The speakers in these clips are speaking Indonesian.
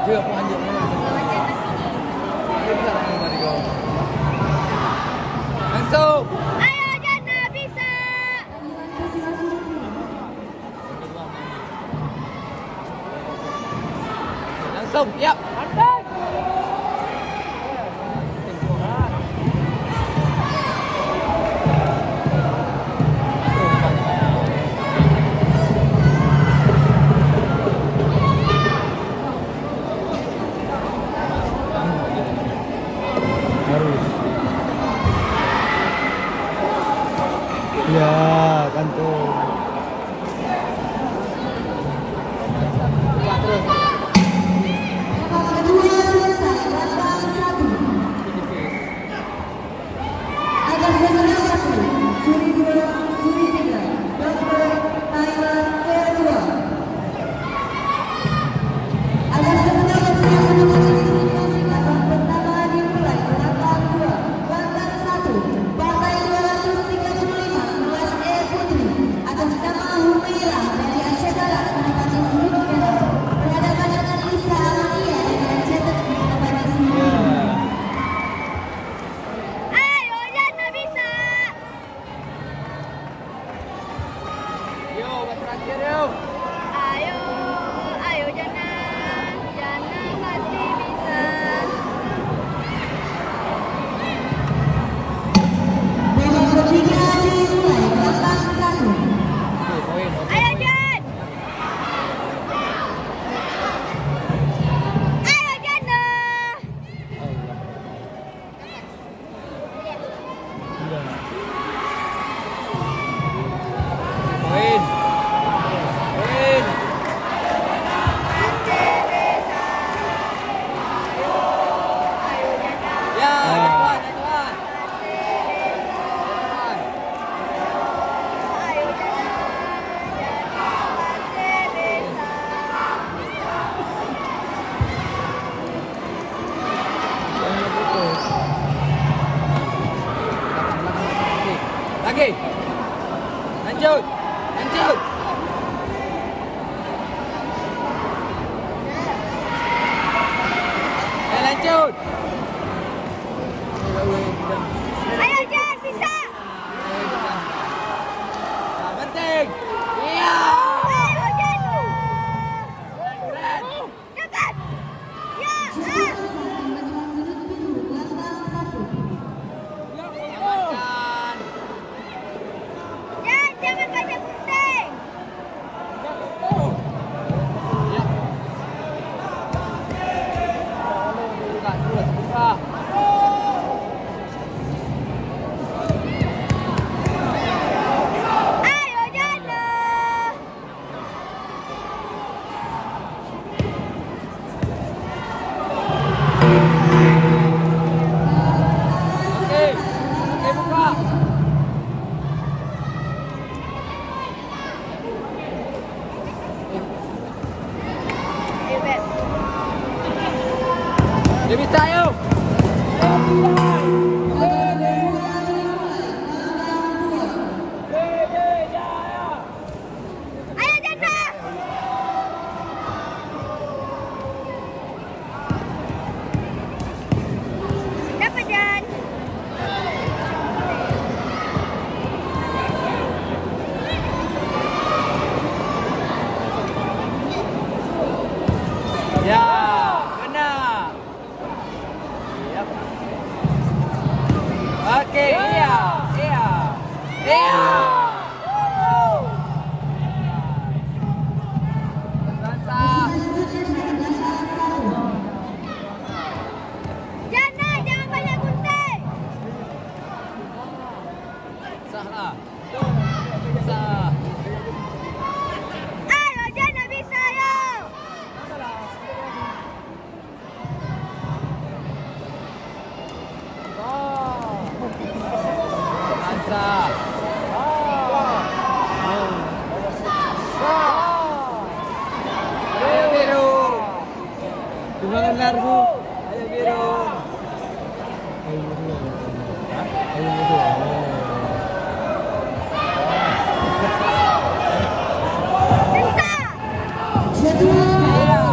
Chưa có nhiều nữa. Tiếp theo là mà đi go. Langsung. Ayo Jana bisa. Langsung, yap. Ya, kan tuh. Ayo Jana bisa. Yo, buat terakhir yo. Ayo, ayo Jana. Jana pasti bisa. Oke, poin. Ayo Jan. Ayo Jana. Poin. Poin. Ya, Tuan, Tuan. Ayo Jana. Jana pasti bisa. Lagi. Lanjut. Lanjut. Lanjut. Ayo Jan bisa. Penting. Iya. Ayo Jana. Cepat. Ya. Amankan. Jan jangan banyak gunting. Buka terus, buka. Ayo Jana. Oke. Oke, buka. Ayo Bet. Dia bisa, yuk. Ayo Jana. Dapat Jan. Ya, kena. Yap. Oke, iya, iya. Iya. Bantah. Jana jangan banyak gunting. Sah. Sah. Ayo Jana bisa yuk. Sah. Ayo biru. Jangan largo. Ayo biru. Ayo itu. Bisa. Iya.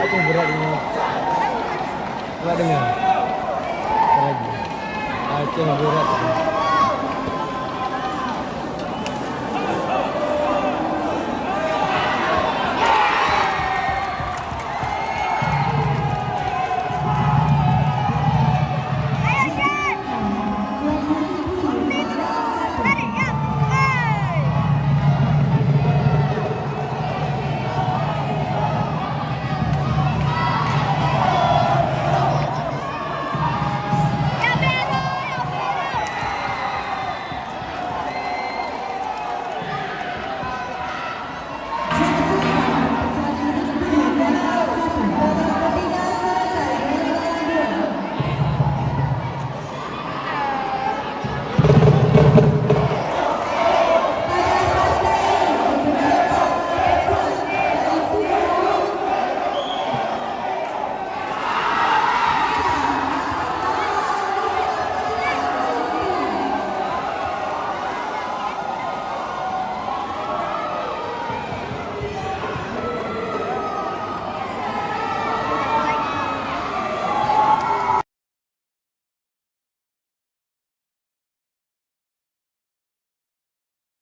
Aceh berat ini. Coba dengar. Lagi. Aceh berat.